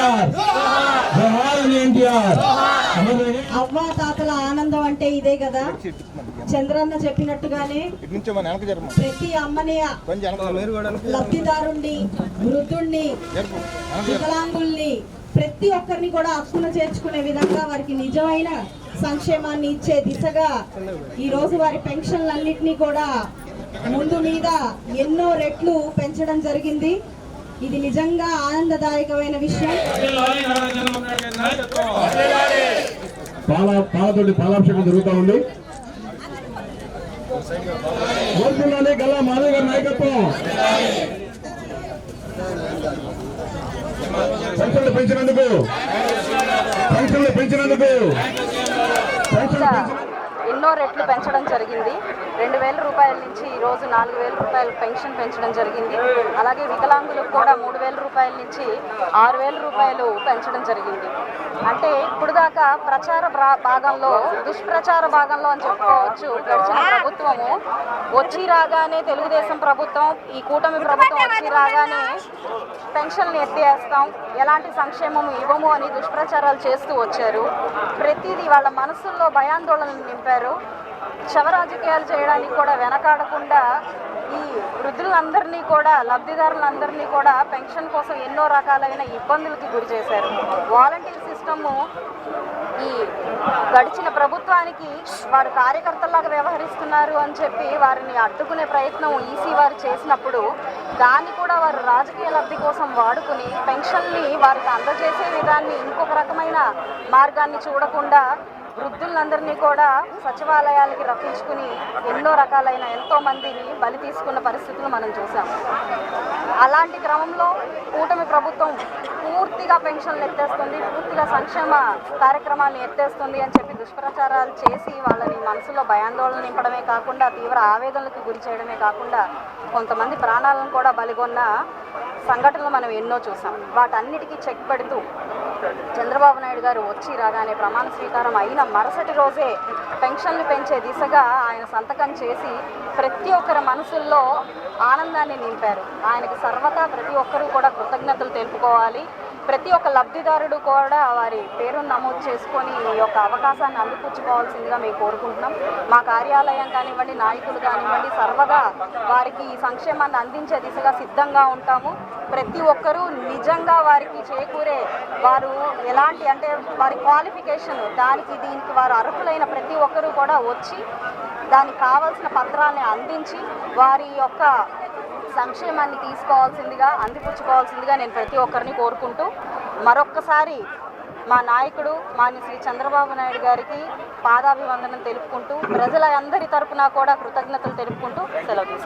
ఎన్టీఆర్, జోహార్ ఎన్టీఆర్. అవ్వ తాతల ఆనందం అంటే ఇదే కదా. చంద్రన్న చెప్పినట్టుగానే ప్రతి అమ్మని, లబ్ధిదారుణ్ణి, వృద్ధుణ్ణి, వికలాంగుల్ని ప్రతి ఒక్కరిని కూడా హక్కున చేర్చుకునే విధంగా వారికి నిజమైన సంక్షేమాన్ని ఇచ్చే దిశగా ఈ రోజు వారి పెన్షన్లన్నింటినీ కూడా ముందు మీద ఎన్నో రెట్లు పెంచడం జరిగింది. ఇది నిజంగా ఆనందదాయకమైన విషయం. పాలతోటి పాలాభిషేకం జరుగుతూ ఉంది. గల్లా మాధవ్ గారి నాయకత్వం. పెన్షన్లు పెంచినందుకు ఎన్నో రెట్లు పెంచడం జరిగింది. 2,000 రూపాయల నుంచి ఈరోజు 4,000 రూపాయలు పెన్షన్ పెంచడం జరిగింది. అలాగే వికలాంగులకు కూడా 3,000 రూపాయల నుంచి 6,000 రూపాయలు పెంచడం జరిగింది. అంటే ఇప్పుడు దాకా ప్రచార భాగంలో, దుష్ప్రచార భాగంలో అని చెప్పుకోవచ్చు. గడిచిన ప్రభుత్వము వచ్చి రాగానే, తెలుగుదేశం ప్రభుత్వం, ఈ కూటమి ప్రభుత్వం వచ్చి రాగానే పెన్షన్లు ఎత్తేస్తాం, ఎలాంటి సంక్షేమం ఇవ్వము అని దుష్ప్రచారాలు చేస్తూ వచ్చారు. ప్రతిదీ వాళ్ళ మనసుల్లో భయాందోళనలు నింపారు. శవ రాజకీయాలు చేయడానికి కూడా వెనకాడకుండా ఈ వృద్ధులందరినీ కూడా, లబ్ధిదారులందరినీ కూడా పెన్షన్ కోసం ఎన్నో రకాలైన ఇబ్బందులకి గురి చేశారు. వాలంటీర్ సిస్టము ఈ గడిచిన ప్రభుత్వానికి వారు కార్యకర్తల్లాగా వ్యవహరిస్తున్నారు అని చెప్పి వారిని అడ్డుకునే ప్రయత్నం ఈసీ వారు చేసినప్పుడు దాన్ని కూడా వారు రాజకీయ లబ్ధి కోసం వాడుకుని పెన్షన్ని వారికి అందజేసే విధాన్ని ఇంకొక రకమైన మార్గాన్ని చూడకుండా వృద్ధులందరినీ కూడా సచివాలయాలకి రప్పించుకుని ఎన్నో రకాలైన ఎంతో మందిని బలి తీసుకున్న పరిస్థితులు మనం చూసాం. అలాంటి క్రమంలో కూటమి ప్రభుత్వం పూర్తిగా పెన్షన్లు ఎత్తేస్తుంది, పూర్తిగా సంక్షేమ కార్యక్రమాలను ఎత్తేస్తుంది అని చెప్పి దుష్ప్రచారాలు చేసి వాళ్ళని మనసులో భయాందోళన నింపడమే కాకుండా తీవ్ర ఆవేదనలకు గురి చేయడమే కాకుండా కొంతమంది ప్రాణాలను కూడా బలిగొన్న సంఘటనలు మనం ఎన్నో చూసాం. వాటన్నిటికీ చెక్ పెడుతూ చంద్రబాబు నాయుడు గారు వచ్చి రాగానే ప్రమాణ స్వీకారం అయిన మరుసటి రోజే పెన్షన్లు పెంచే దిశగా ఆయన సంతకం చేసి ప్రతి ఒక్కరి మనసుల్లో ఆనందాన్ని నింపారు. ఆయనకు సర్వతా ప్రతి ఒక్కరూ కూడా కృతజ్ఞతలు తెలుపుకోవాలి. ప్రతి ఒక్క లబ్ధిదారుడు కూడా వారి పేరును నమోదు చేసుకొని ఈ యొక్క అవకాశాన్ని అందిపుచ్చుకోవాల్సిందిగా మేము కోరుకుంటున్నాం. మా కార్యాలయం కానివ్వండి, నాయకులు కానివ్వండి, సర్వదా వారికి ఈ సంక్షేమాన్ని అందించే దిశగా సిద్ధంగా ఉంటాము. ప్రతి ఒక్కరూ నిజంగా వారికి చేకూరే, వారు ఎలాంటి అంటే వారి క్వాలిఫికేషన్ దీనికి వారు అర్హులైన ప్రతి ఒక్కరూ కూడా వచ్చి దానికి కావాల్సిన పత్రాన్ని అందించి వారి యొక్క సంక్షేమాన్ని తీసుకోవాల్సిందిగా, అందిపుచ్చుకోవాల్సిందిగా నేను ప్రతి ఒక్కరిని కోరుకుంటూ మరొక్కసారి మా నాయకుడు మాన్య శ్రీ చంద్రబాబు నాయుడు గారికి పాదాభివందనం తెలుపుకుంటూ ప్రజల అందరి తరపున కూడా కృతజ్ఞతలు తెలుపుకుంటూ సెలవు తీసుకుంటాం.